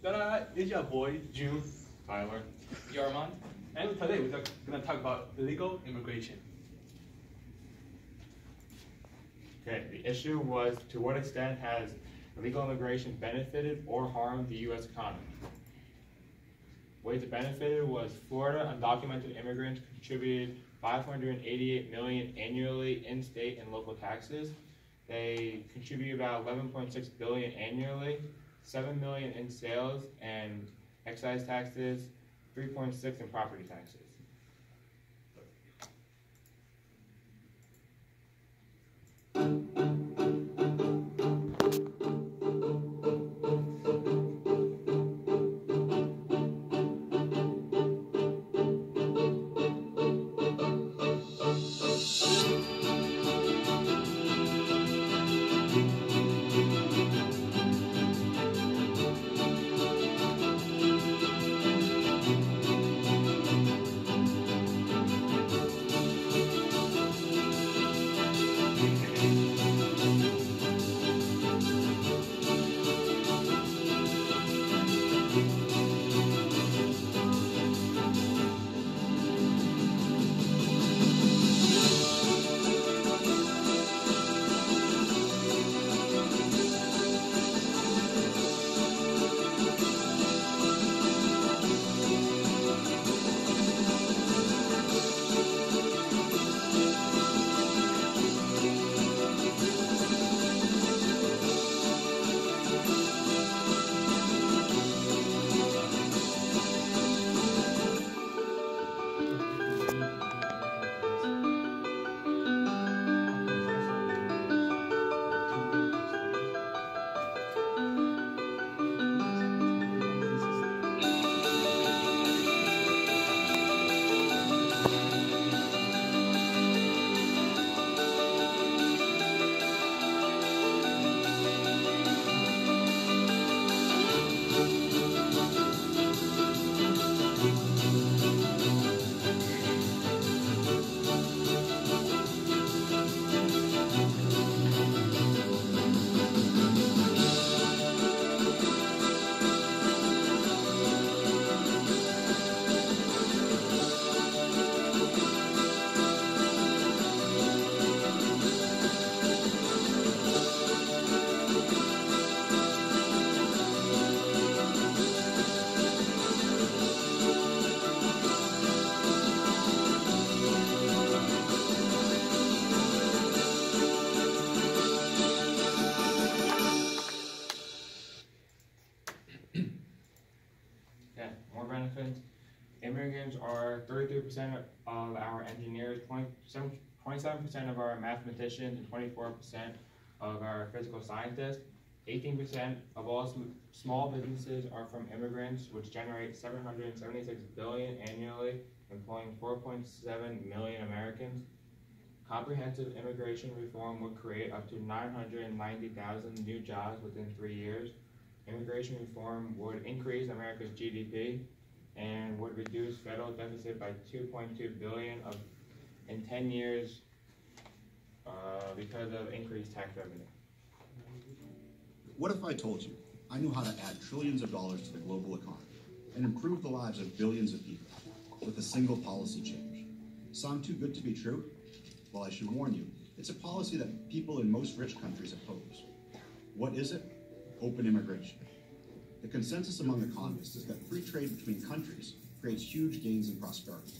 Ta-da! It's your boy, Jun, Tyler. Jarmande, and today we're going to talk about illegal immigration. Okay, the issue was to what extent has illegal immigration benefited or harmed the U.S. economy? Ways it benefited was Florida undocumented immigrants contributed $588 million annually in state and local taxes. They contribute about $11.6 billion annually, $7 million in sales and excise taxes, $3.6 in property taxes. Immigrants are 33% of our engineers, 27% of our mathematicians, and 24% of our physical scientists. 18% of all small businesses are from immigrants, which generate $776 billion annually, employing 4.7 million Americans. Comprehensive immigration reform would create up to 990,000 new jobs within 3 years. Immigration reform would increase America's GDP and would reduce federal deficit by $2.2 billion in 10 years because of increased tax revenue. What if I told you I knew how to add trillions of dollars to the global economy and improve the lives of billions of people with a single policy change? Sound too good to be true? Well, I should warn you, it's a policy that people in most rich countries oppose. What is it? Open immigration. The consensus among economists is that free trade between countries creates huge gains in prosperity.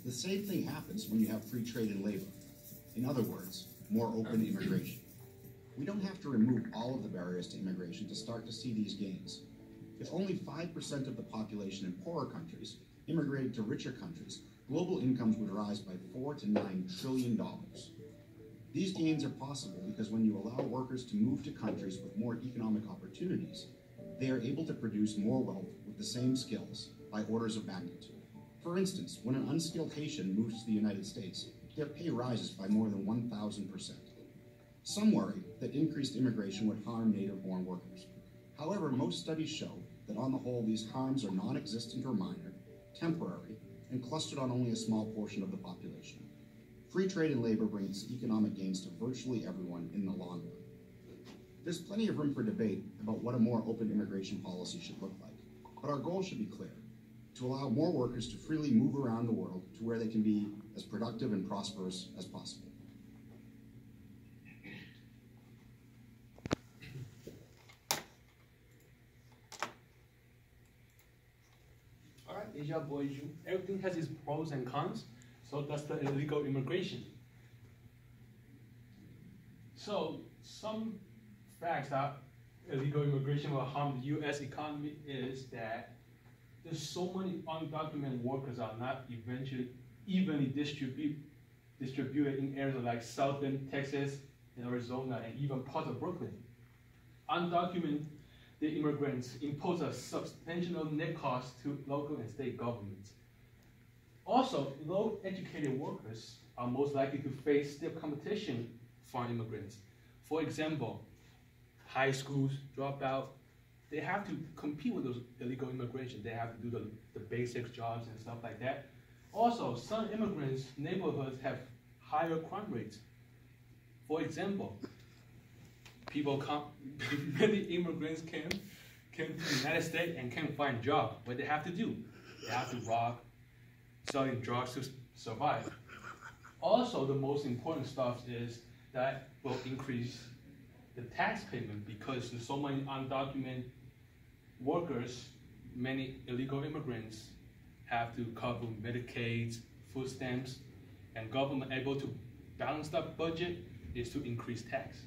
The same thing happens when you have free trade in labor. In other words, more open immigration. We don't have to remove all of the barriers to immigration to start to see these gains. If only 5% of the population in poorer countries immigrated to richer countries, global incomes would rise by $4 to $9 trillion. These gains are possible because when you allow workers to move to countries with more economic opportunities, they are able to produce more wealth with the same skills by orders of magnitude. For instance, when an unskilled Haitian moves to the United States, their pay rises by more than 1,000%. Some worry that increased immigration would harm native-born workers. However, most studies show that on the whole, these harms are non-existent or minor, temporary, and clustered on only a small portion of the population. Free trade in labor brings economic gains to virtually everyone in the long run. There's plenty of room for debate about what a more open immigration policy should look like. But our goal should be clear: to allow more workers to freely move around the world to where they can be as productive and prosperous as possible. All right, it's your boy Jun. Everything has its pros and cons, so that's the illegal immigration. So some facts that illegal immigration will harm the U.S. economy is that there's so many undocumented workers are not evenly distributed in areas like southern Texas and Arizona and even parts of Brooklyn. Undocumented immigrants impose a substantial net cost to local and state governments. Also, low-educated workers are most likely to face stiff competition from immigrants. For example, high schools dropout, they have to compete with those illegal immigration. They have to do the basic jobs and stuff like that. Also, some immigrants' neighborhoods have higher crime rates. For example, many immigrants came to the United States and can't find a job. What they have to do? They have to rob, selling drugs to survive. Also, the most important stuff is that will increase the tax payment because there's so many undocumented workers, many illegal immigrants have to cover Medicaid, food stamps, and government able to balance that budget is to increase tax.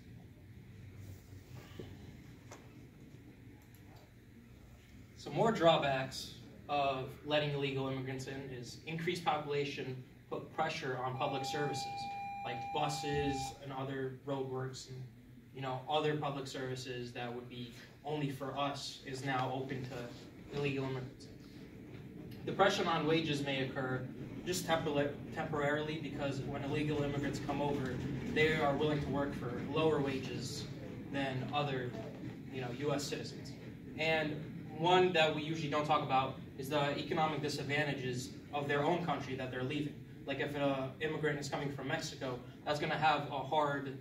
So more drawbacks of letting illegal immigrants in is increased population put pressure on public services like buses and other roadworks and other public services that would be only for us is now open to illegal immigrants. Depression on wages may occur just temporarily because when illegal immigrants come over, they are willing to work for lower wages than other U.S. citizens. And one that we usually don't talk about is the economic disadvantages of their own country that they're leaving. Like if an immigrant is coming from Mexico, that's going to have a hard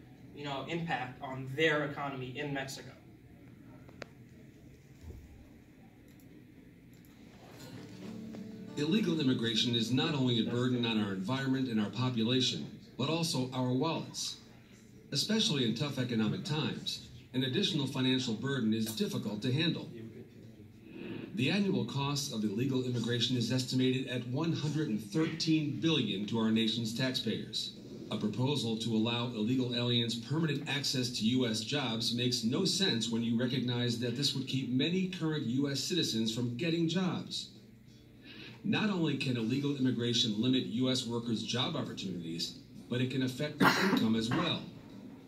impact on their economy in Mexico. Illegal immigration is not only a burden on our environment and our population, but also our wallets. Especially in tough economic times, an additional financial burden is difficult to handle. The annual cost of illegal immigration is estimated at $113 billion to our nation's taxpayers. A proposal to allow illegal aliens permanent access to U.S. jobs makes no sense when you recognize that this would keep many current U.S. citizens from getting jobs. Not only can illegal immigration limit U.S. workers' job opportunities, but it can affect their income as well.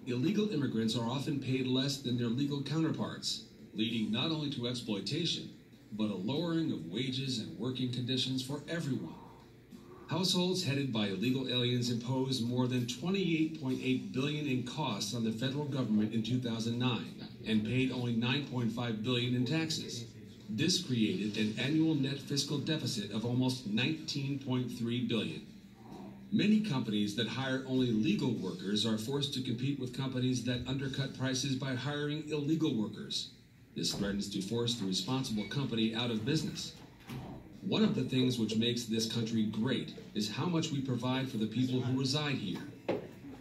Illegal immigrants are often paid less than their legal counterparts, leading not only to exploitation, but a lowering of wages and working conditions for everyone. Households headed by illegal aliens imposed more than $28.8 billion in costs on the federal government in 2009 and paid only $9.5 billion in taxes. This created an annual net fiscal deficit of almost $19.3 billion. Many companies that hire only legal workers are forced to compete with companies that undercut prices by hiring illegal workers. This threatens to force the responsible company out of business. One of the things which makes this country great is how much we provide for the people who reside here.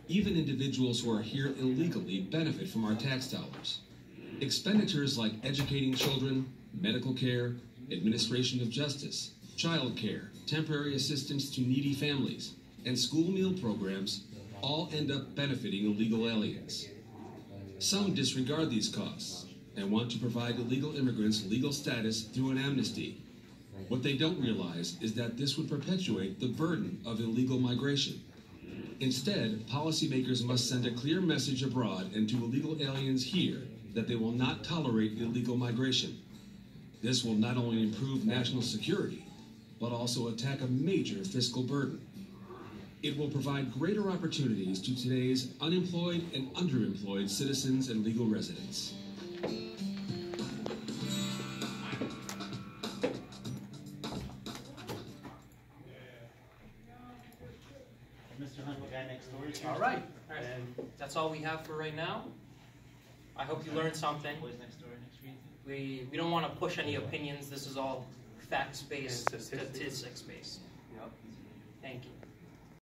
Even individuals who are here illegally benefit from our tax dollars. Expenditures like educating children, medical care, administration of justice, child care, temporary assistance to needy families, and school meal programs all end up benefiting illegal aliens. Some disregard these costs and want to provide illegal immigrants legal status through an amnesty. What they don't realize is that this would perpetuate the burden of illegal migration. Instead, policymakers must send a clear message abroad and to illegal aliens here that they will not tolerate illegal migration. This will not only improve national security, but also attack a major fiscal burden. It will provide greater opportunities to today's unemployed and underemployed citizens and legal residents. Mr. Hunt, the guy next door is here. All right. And that's all we have for right now. I hope you learned something. Boys next door next week. We don't want to push any opinions. This is all facts-based, And statistics. statistics-based. Yep.